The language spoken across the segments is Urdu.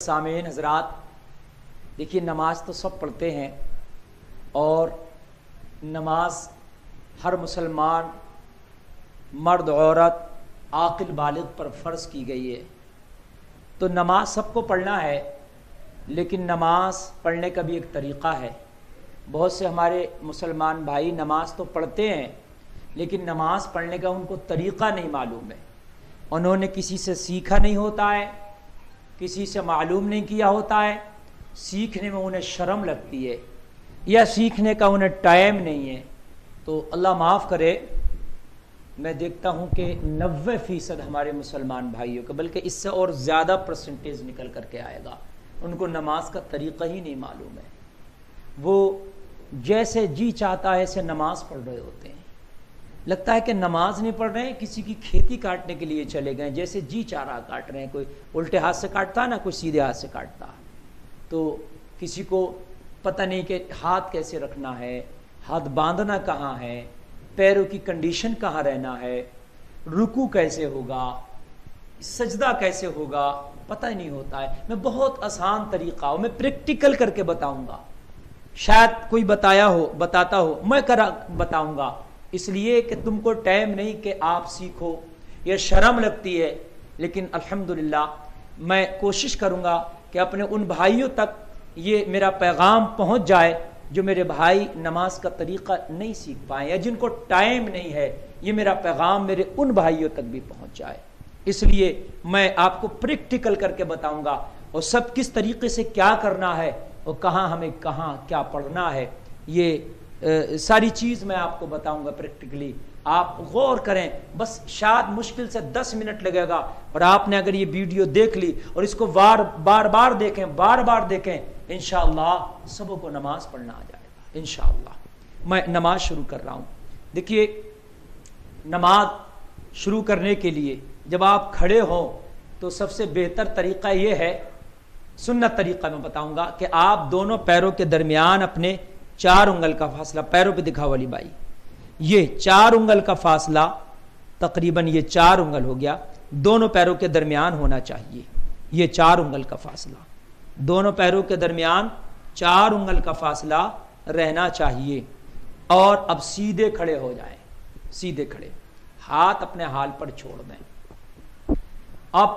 سامعین حضرات، دیکھیے نماز تو سب پڑھتے ہیں اور نماز ہر مسلمان مرد عورت عاقل بالغ پر فرض کی گئی ہے۔ تو نماز سب کو پڑھنا ہے، لیکن نماز پڑھنے کا بھی ایک طریقہ ہے۔ بہت سے ہمارے مسلمان بھائی نماز تو پڑھتے ہیں لیکن نماز پڑھنے کا ان کو طریقہ نہیں معلوم ہے۔ انہوں نے کسی سے سیکھا نہیں ہوتا ہے، کسی سے معلوم نہیں کیا ہوتا ہے، سیکھنے میں انہیں شرم لگتی ہے یا سیکھنے کا انہیں ٹائم نہیں ہے۔ تو اللہ معاف کرے، میں دیکھتا ہوں کہ 90% ہمارے مسلمان بھائیوں کا، بلکہ اس سے اور زیادہ پرسنٹیج نکل کر کے آئے گا، ان کو نماز کا طریقہ ہی نہیں معلوم ہے۔ وہ جیسے جی چاہتا ہے ایسے نماز پڑھ رہے ہوتے ہیں، لگتا ہے کہ نماز نہیں پڑھ رہے ہیں، کسی کی کھیتی کاٹنے کے لیے چلے گئے، جیسے جی چاہ رہا کاٹ رہے ہیں۔ کوئی الٹے ہاتھ سے کاٹتا ہے نا، کوئی سیدھے ہاتھ سے کاٹتا، تو کسی کو پتہ نہیں کہ ہاتھ کیسے رکھنا ہے، ہاتھ باندھنا کہاں ہے، پیروں کی کنڈیشن کہاں رہنا ہے، رکوع کیسے ہوگا، سجدہ کیسے ہوگا، پتہ ہی نہیں ہوتا ہے۔ میں بہت آسان طریقہ میں پریکٹیکل کر کے بتاؤں گا، شاید کوئی بتاتا ہو، میں بتاؤں گا، اس لیے کہ تم کو ٹائم نہیں کہ آپ سیکھو، یہ شرم لگتی ہے۔ لیکن الحمدللہ میں کوشش کروں گا کہ اپنے ان بھائیوں تک یہ میرا پیغام پہنچ جائے جو میرے بھائی نماز کا طریقہ نہیں سیکھ پائیں یا جن کو ٹائم نہیں ہے، یہ میرا پیغام میرے ان بھائیوں تک بھی پہنچ جائے۔ اس لیے میں آپ کو پریکٹیکل کر کے بتاؤں گا، اور سب کس طریقے سے کیا کرنا ہے اور ہمیں کہاں کیا پڑھنا ہے، یہ ساری چیز میں آپ کو بتاؤں گا پریکٹیکلی۔ آپ غور کریں، بس شاید مشکل سے 10 منٹ لگے گا، اور آپ نے اگر یہ ویڈیو دیکھ لی اور اس کو بار بار دیکھیں، انشاءاللہ سبوں کو نماز پڑھنا آ جائے گا انشاءاللہ۔ میں نماز شروع کر رہا ہوں۔ دیکھیے، نماز شروع کرنے کے لیے جب آپ کھڑے ہوں تو سب سے بہتر طریقہ یہ ہے، سنت طریقہ میں بتاؤں گا، کہ آپ دونوں پیروں کے درمیان اپنے 4 انگل کا فاصلہ، پیروں پہ دکھاؤ علی بھائی، یہ 4 انگل کا فاصلہ، تقریباً یہ 4 انگل ہو گیا، دونوں پیروں کے درمیان ہونا چاہیے۔ یہ 4 انگل کا فاصلہ، دونوں پیروں کے درمیان 4 انگل کا فاصلہ رہنا چاہیے۔ اور اب سیدھے کھڑے ہو جائیں، سیدھے کھڑے، ہاتھ اپنے حال پر چھوڑ دیں۔ اب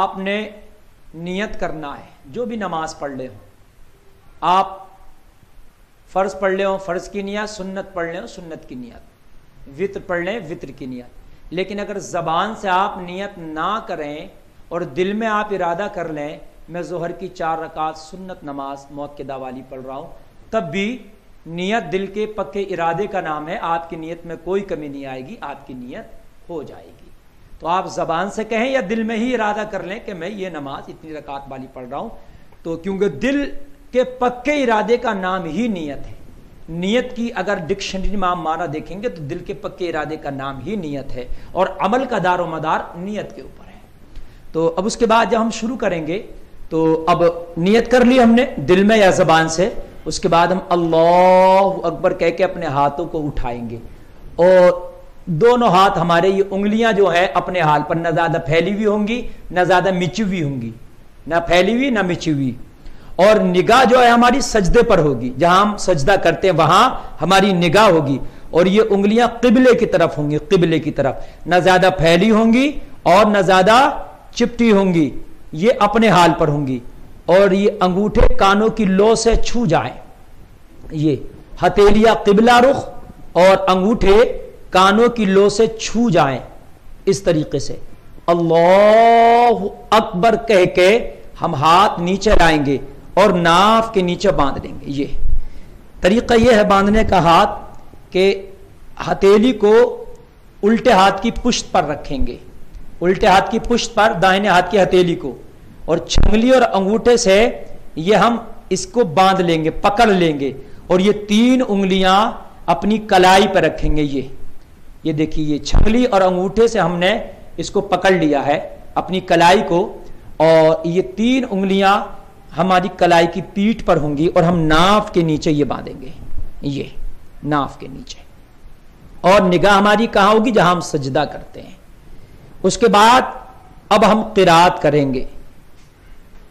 آپ نے نیت کرنا ہے، جو بھی نماز پڑھ لے ہوں، آپ فرض پڑھ لے ہوں فرض کی نیت، سنت پڑھ لے ہوں سنت کی نیت، وطر پڑھ لیں وطر کی نیت۔ لیکن اگر زبان سے آپ نیت نہ کریں اور دل میں آپ ارادہ کر لیں میں ظہر کی 4 رکعت سنت نماز موقدہ والی پڑھ رہا ہوں، تب بھی نیت دل کے پکے ارادے کا نام ہے، آپ کی نیت میں کوئی کمی نہیں آئے گی، آپ کی نیت ہو جائے گی۔ تو آپ زبان سے کہیں یا دل میں ہی ارادہ کر لیں کہ میں یہ نماز اتنی رکعت والی پڑھ رہا ہوں، تو کیونکہ دل کے پکے ارادے کا نام ہی نیت ہے۔ نیت کی اگر ڈکشنری میں آپ معنی دیکھیں گے تو دل کے پکے ارادے کا نام ہی نیت ہے، اور عمل کا دار و مدار نیت کے اوپر ہے۔ تو اب اس کے بعد جب ہم شروع کریں گے تو اب نیت کر لی ہم نے دل میں یا زبان سے، اس کے بعد ہم اللہ اکبر کہہ کے اپنے ہاتھوں کو اٹھائیں گے، اور دونوں ہاتھ ہمارے یہ انگلیاں جو ہے اپنے حال پر، نہ زیادہ پھیلی ہوئی ہوں گی نہ زیادہ مچی ہوئی ہوں گی، نہ پھیلی ہوئی نہ مچی ہوئی، اور نگاہ جو ہے ہماری سجدے پر ہوگی، جہاں ہم سجدہ کرتے ہیں وہاں ہماری نگاہ ہوگی، اور یہ انگلیاں قبلے کی طرف ہوں گی، قبلے کی طرف، نہ زیادہ پھیلی ہوں گی اور نہ زیادہ چپٹی ہوں گی، یہ اپنے حال پر ہوں گی، اور یہ انگوٹھے کانوں کی لو سے چھو جائیں، یہ ہتھیلیاں قبلہ رخ اور انگوٹھے کانوں کی لو سے چھو جائیں، اس طریقے سے اللہ اکبر کہہ کے ہم ہاتھ نیچے لائیں گے اور ناف کے نیچے باندھ لیں گے۔ یہ طریقہ یہ ہے باندھنے کا ہاتھ کہ ہتھیلی کو الٹے ہاتھ کی پشت پر رکھیں گے، الٹے ہاتھ کی پشت پر دائنے ہاتھ کی ہتھیلی کو، اور چھنگلی اور انگوٹھے سے یہ ہم اس کو باندھ لیں گے، پکڑ لیں گے، اور یہ 3 انگلیاں اپنی کلائی پر رکھیں گے۔ یہ دیکھیے، یہ چھنگلی اور انگوٹھے سے ہم نے اس کو پکڑ لیا ہے اپنی کلائی کو، اور یہ 3 انگلیاں ہماری کلائی کی پیٹھ پر ہوں گی، اور ہم ناف کے نیچے یہ باندھیں گے، یہ ناف کے نیچے، اور نگاہ ہماری کہاں ہوگی؟ جہاں ہم سجدہ کرتے ہیں۔ اس کے بعد اب ہم قرات کریں گے،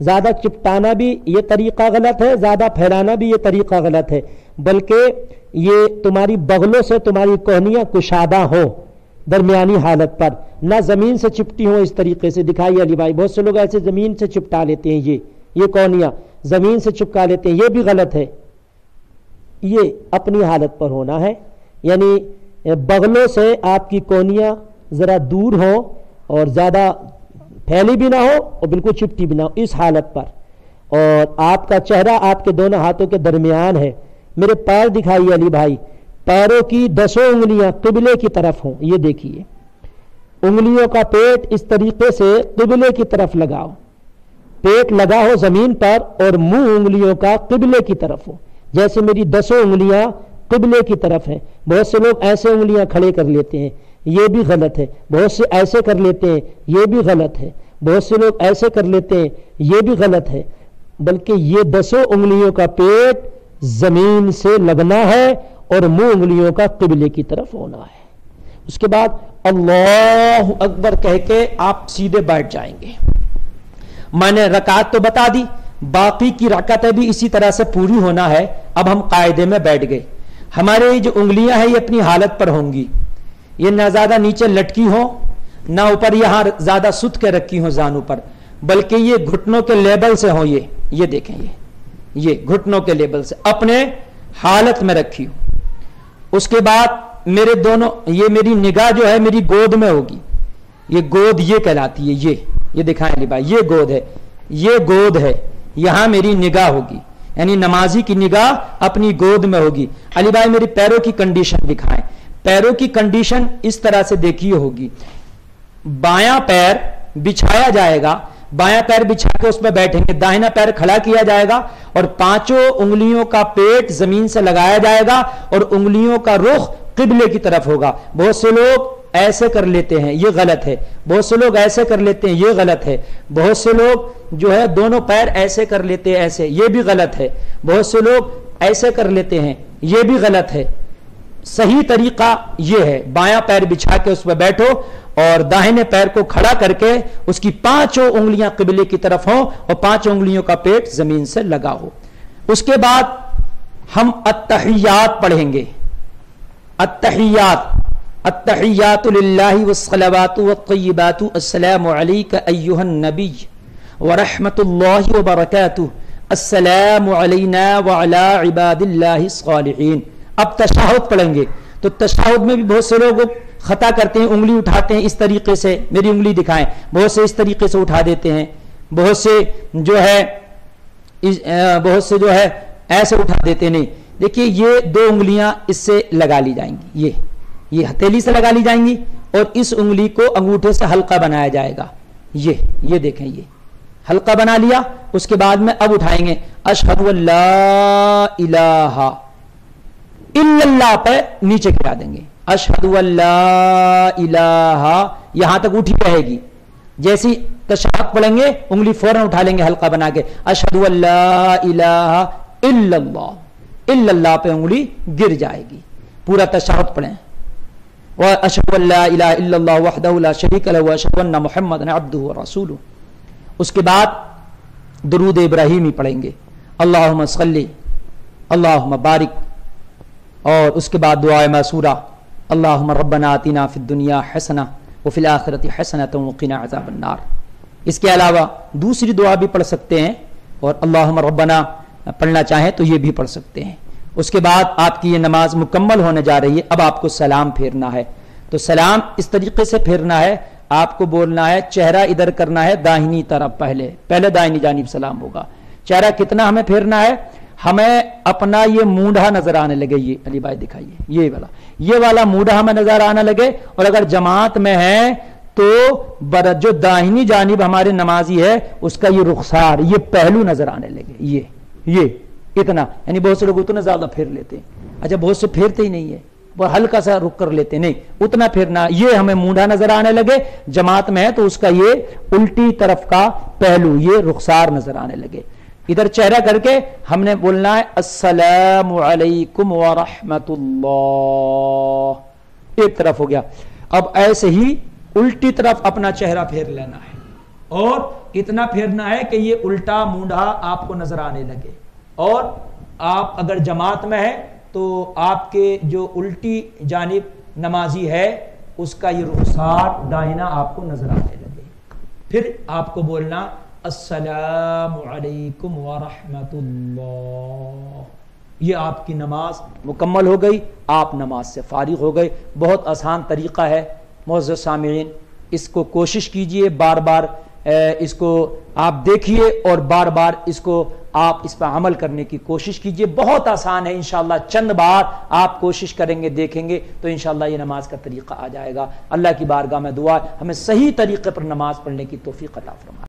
زیادہ چپٹانا بھی یہ طریقہ غلط ہے، زیادہ پھیلانا بھی یہ طریقہ غلط ہے، بلکہ یہ تمہاری بغلوں سے تمہاری کوہنیاں کشادہ ہو درمیانی حالت پر، نہ زمین سے چپٹی ہوں اس طریقے سے۔ دکھائیے علی بھائی، بہت سے لوگ ایسے زمین سے چپٹا لیتے ہیں، یہ کوہنیاں زمین سے چپکا لیتے ہیں، یہ بھی غلط ہے۔ یہ اپنی حالت پر ہونا ہے، یعنی بغلوں سے آپ کی کوہنیاں ذرا دور ہوں اور زیادہ پھیلی بھی نہ ہو اور بالکل چپٹی بھی نہ ہو، اس حالت پر۔ اور آپ کا چہرہ آپ کے دونوں ہاتھوں کے درمیان ہے۔ میرے پیر دکھائیے علی بھائی، پیروں کی 10 انگلیاں قبلے کی طرف ہوں، یہ دیکھیے، انگلیوں کا پیٹ اس طریقے سے قبلے کی طرف لگاؤ، پیٹ لگا ہو زمین پر اور منہ انگلیوں کا قبلے کی طرف ہو، جیسے میری 10 انگلیاں قبلے کی طرف ہیں۔ بہت سے لوگ ایسے انگلیاں کھڑے کر لیتے ہیں، یہ بھی غلط ہے۔ بہت سے ایسے کر لیتے ہیں، یہ بھی غلط ہے۔ بہت سے لوگ ایسے کر لیتے ہیں، یہ بھی غلط ہے۔ بلکہ یہ 10 انگلیوں کا پیٹ زمین سے لگنا ہے اور منہ انگلیوں کا قبلے کی طرف ہونا ہے۔ اس کے بعد اللہ اکبر کہہ کے آپ سیدھے بیٹھ جائیں گے۔ میں نے رکعت تو بتا دی، باقی کی رکعتیں بھی اسی طرح سے پوری ہونا ہے۔ اب ہم قاعدے میں بیٹھ گئے، ہمارے جو انگلیاں ہیں یہ اپنی حالت پر ہوں گی، یہ نہ زیادہ نیچے لٹکی ہوں نہ اوپر یہاں زیادہ سد کے رکھی ہوں زانوں پر، بلکہ یہ گھٹنوں کے لیبل سے ہوں۔ یہ دیکھیں، یہ گھٹنوں کے لیبل سے اپنے حالت میں رکھی ہوں۔ اس کے بعد میرے دونوں، یہ میری نگاہ جو ہے میری گود میں ہوگی، یہ گود یہ کہلاتی ہے، یہ دکھائیں علی بھائی، یہ گود ہے، یہ گود ہے، یہاں میری نگاہ ہوگی، یعنی نمازی کی نگاہ اپنی گود میں ہوگی۔ علی بھائی میری پیروں کی کنڈیشن دکھائیں، پیروں کی کنڈیشن اس طرح سے دیکھیے ہوگی، بایاں پیر بچھایا جائے گا، بایاں پیر بچھا کے اس میں بیٹھیں گے، داہنا پیر کھڑا کیا جائے گا اور 5 انگلیوں کا پیٹ زمین سے لگایا جائے گا اور انگلیوں کا رخ قبلے کی طرف ہوگا۔ بہت سے لوگ ایسے کر لیتے ہیں، یہ غلط ہے۔ بہت سے لوگ ایسے کر لیتے ہیں، یہ غلط ہے۔ بہت سے لوگ جو ہے دونوں پیر ایسے کر لیتے ہیں، ایسے، یہ بھی غلط ہے۔ بہت سے لوگ ایسے کر لیتے ہیں، یہ بھی غلط ہے۔ صحیح طریقہ یہ ہے، بایاں پیر بچھا کے اس پہ بیٹھو اور داہنے پیر کو کھڑا کر کے اس کی 5 انگلیاں قبلے کی طرف ہوں اور 5 انگلیوں کا پیٹ زمین سے لگا ہو۔ اس کے بعد ہم التحیات پڑھیں گے۔ التحیات للہ والصلوات والطیبات السلام علیک ایہا النبی ورحمت اللہ وبرکاتہ السلام علینا وعلی عباد اللہ الصالحین۔ اب تشہد پڑھیں گے، تو تشہد میں بھی بہت سے لوگ خطا کرتے ہیں، انگلی اٹھاتے ہیں اس طریقے سے، میری انگلی دکھائیں، بہت سے اس طریقے سے اٹھا دیتے ہیں، بہت سے جو ہے ایسے اٹھا دیتے نہیں۔ دیکھیے یہ 2 انگلیاں اس سے لگا لی جائیں گی، یہ ہتھیلی سے لگا لی جائیں گی اور اس انگلی کو انگوٹھے سے حلقہ بنایا جائے گا، یہ دیکھیں، یہ حلقہ بنا لیا۔ اس کے بعد میں اب اٹھائیں گے اشہد ان لا الہ الا اللہ پہ نیچے گرا دیں گے، اشہد ان لا الہ، یہاں تک اٹھی رہے گی۔ جیسی تشہد پڑھیں گے انگلی فوراً اٹھا لیں گے حلقہ بنا کے، اشہد ان لا الہ الا اللہ، الا اللہ پہ انگلی گر جائے گی۔ پورا تشہد پڑھیں، واشہد ان لا الہ الا اللہ وحدہ لا شریک لہ واشہد ان محمدا عبدہ ورسولہ۔ اس کے بعد درود ابراہیمی پڑھیں گے، اللہم صلی اللہم بارک، اور اس کے بعد دعائے ماسورہ، اللہم ربنا آتنا فی الدنیا حسنہ وفی الآخرۃ حسنۃ وقنا عذاب النار۔ اس کے علاوہ دوسری دعا بھی پڑھ سکتے ہیں، اور اللہم ربنا پڑھنا چاہیں تو یہ بھی پڑھ سکتے ہیں۔ اس کے بعد آپ کی یہ نماز مکمل ہونے جا رہی ہے، اب آپ کو سلام پھیرنا ہے۔ تو سلام اس طریقے سے پھیرنا ہے، آپ کو بولنا ہے، چہرہ ادھر کرنا ہے داہنی طرف، پہلے داہنی جانب سلام ہوگا۔ چہرہ کتنا ہمیں پھیرنا ہے؟ ہمیں اپنا یہ مونڈھا نظر آنے لگے، یہ علی بھائی دکھائیے، یہ والا مونڈھا ہمیں نظر آنے لگے، اور اگر جماعت میں ہے تو جو داہنی جانب ہمارے نمازی ہے اس کا یہ رخسار، یہ پہلو نظر آنے لگے، یہ اتنا، یعنی بہت سے لوگ اتنا زیادہ پھیر لیتے ہیں، اچھا بہت سے پھیرتے ہی نہیں ہے، وہ ہلکا سا رک کر لیتے، نہیں اتنا پھرنا، یہ ہمیں مونڈھا نظر آنے لگے، جماعت میں ہے تو اس کا یہ الٹی طرف کا پہلو، یہ رخسار نظر آنے لگے۔ ادھر چہرہ کر کے ہم نے بولنا ہے السلام علیکم ورحمت اللہ، ایک طرف ہو گیا۔ اب ایسے ہی الٹی طرف اپنا چہرہ پھیر لینا ہے اور اتنا پھیرنا ہے کہ یہ الٹا مونڈھا آپ کو نظر آنے لگے، اور آپ اگر جماعت میں ہیں تو آپ کے جو الٹی جانب نمازی ہے اس کا یہ رخسار داہنا آپ کو نظر آنے لگے، پھر آپ کو بولنا السلام علیکم ورحمۃ اللہ، یہ آپ کی نماز مکمل ہو گئی، آپ نماز سے فارغ ہو گئے۔ بہت آسان طریقہ ہے معزز سامعین، اس کو کوشش کیجئے، بار بار اس کو آپ دیکھیے اور بار بار اس کو آپ اس پر عمل کرنے کی کوشش کیجئے، بہت آسان ہے، انشاءاللہ چند بار آپ کوشش کریں گے دیکھیں گے تو انشاءاللہ یہ نماز کا طریقہ آ جائے گا۔ اللہ کی بارگاہ میں دعا ہے ہمیں صحیح طریقے پر نماز پڑھنے کی توفیق عطا فرمائے۔